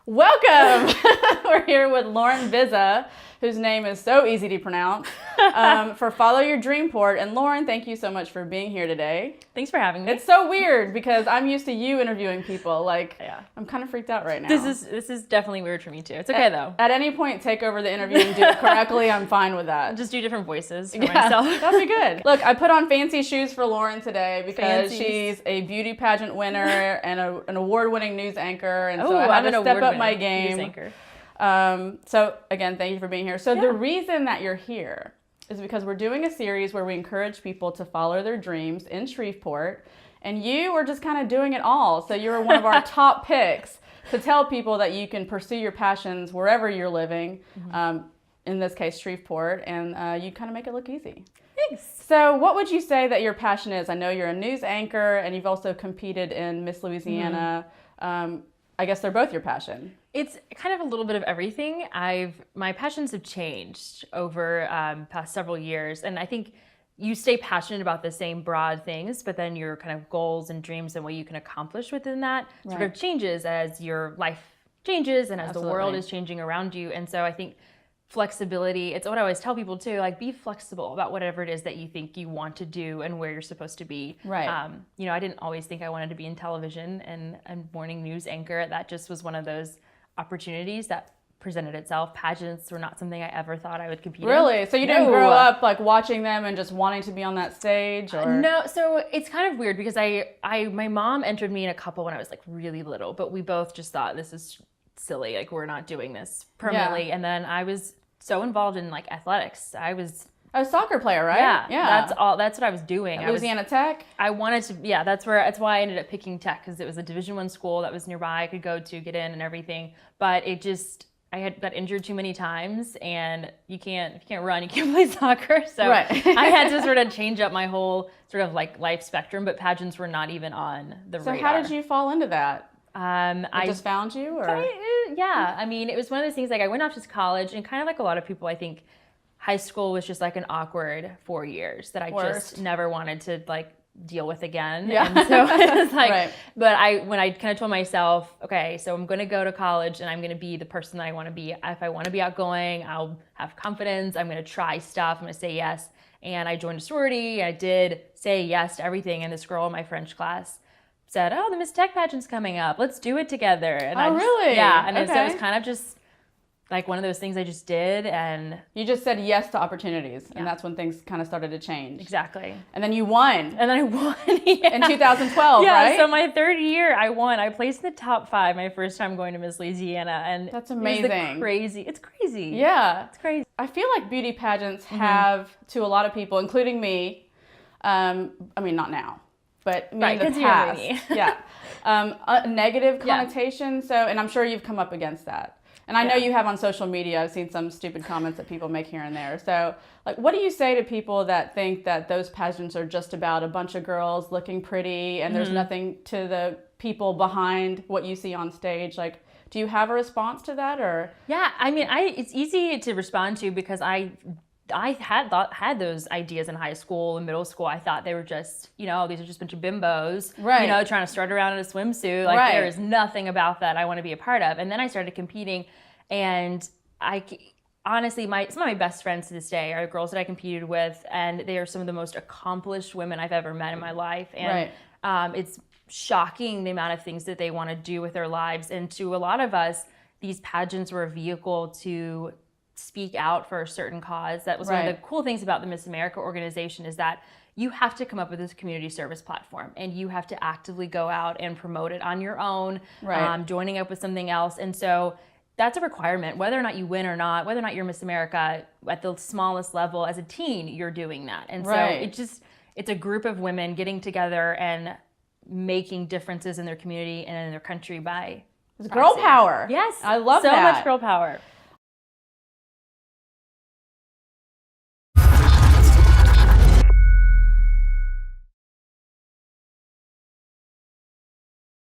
Welcome! We're here with Lauren Vizza, whose name is so easy to pronounce, for Follow Your Dreamport. And Lauren, thank you so much for being here today. Thanks for having me. It's so weird because I'm used to you interviewing people. Yeah. I'm kind of freaked out right now. This is definitely weird for me too. It's okay though. At any point, take over the interview and do it correctly. I'm fine with that. Just do different voices for myself. That'd be good. Look, I put on fancy shoes for Lauren today because Fancies. she's a beauty pageant winner and an award-winning news anchor, and so I had to step up my game. News anchor. So again, thank you for being here. So Yeah. the reason that you're here is because we're doing a series where we encourage people to follow their dreams in Shreveport, and you were just kind of doing it all. So you were one of our top picks to tell people that you can pursue your passions wherever you're living, in this case Shreveport, and you kind of make it look easy. Thanks. So what would you say that your passion is? I know you're a news anchor and you've also competed in Miss Louisiana. I guess they're both your passion. It's kind of a little bit of everything. My passions have changed over past several years, and I think you stay passionate about the same broad things, but then your kind of goals and dreams and what you can accomplish within that sort of changes as your life changes and as the world is changing around you. And so I think flexibility, it's what I always tell people too, like be flexible about whatever it is that you think you want to do and where you're supposed to be. Right. I didn't always think I wanted to be in television and a morning news anchor. That just was one of those opportunities that presented itself. Pageants were not something I ever thought I would compete in. Really? So you didn't grow up like watching them and just wanting to be on that stage? Or? No, so it's kind of weird because my mom entered me in a couple when I was like really little, but we both just thought this is silly, like we're not doing this permanently. And then I was so involved in like athletics. I was a soccer player, right? Yeah. That's what I was doing. Louisiana Tech? I wanted to, that's why I ended up picking Tech, because it was a Division I school that was nearby. I could go to get in and everything. But I had got injured too many times, and if you can't run, you can't play soccer. So I had to sort of change up my whole sort of like life spectrum, but pageants were not even on the radar. So how did you fall into that? I just found you, or? Yeah, I mean, it was one of those things, like I went off to college, and kind of like a lot of people, I think high school was just like an awkward 4 years that I just never wanted to like deal with again. Yeah. And so it was like, but when I kind of told myself, okay, so I'm going to go to college and I'm going to be the person that I want to be. If I want to be outgoing, I'll have confidence. I'm going to try stuff. I'm going to say yes. And I joined a sorority. I did say yes to everything. And this girl in my French class said, oh, the Miss Tech pageant's coming up. Let's do it together. And really? Yeah. And so it was kind of just like one of those things I just did, and you just said yes to opportunities, and that's when things kind of started to change. Exactly. And then you won. And then I won in 2012, right? Yeah, so my third year I won. I placed in the top 5 my first time going to Miss Louisiana, and that's amazing. It's crazy. Yeah. It's crazy. I feel like beauty pageants have, to a lot of people, including me, I mean, not now, but me in the past, a negative connotation. So, and I'm sure you've come up against that. And I know you have on social media. I've seen some stupid comments that people make here and there. So, like, what do you say to people that think that those pageants are just about a bunch of girls looking pretty and there's nothing to the people behind what you see on stage? Like, do you have a response to that, or? Yeah, I mean, it's easy to respond to because I had those ideas in high school and middle school. I thought they were just, these are just a bunch of bimbos, trying to strut around in a swimsuit. Like there is nothing about that I want to be a part of. And then I started competing, and honestly, some of my best friends to this day are girls that I competed with, and they are some of the most accomplished women I've ever met in my life. And it's shocking the amount of things that they want to do with their lives. And to a lot of us, these pageants were a vehicle to speak out for a certain cause. That was one of the cool things about the Miss America organization, is that you have to come up with this community service platform, and you have to actively go out and promote it on your own, joining up with something else. And so that's a requirement, whether or not you win or not, whether or not you're Miss America at the smallest level. As a teen, you're doing that. And so it's a group of women getting together and making differences in their community and in their country by girl power. Yes. I love that. So much girl power.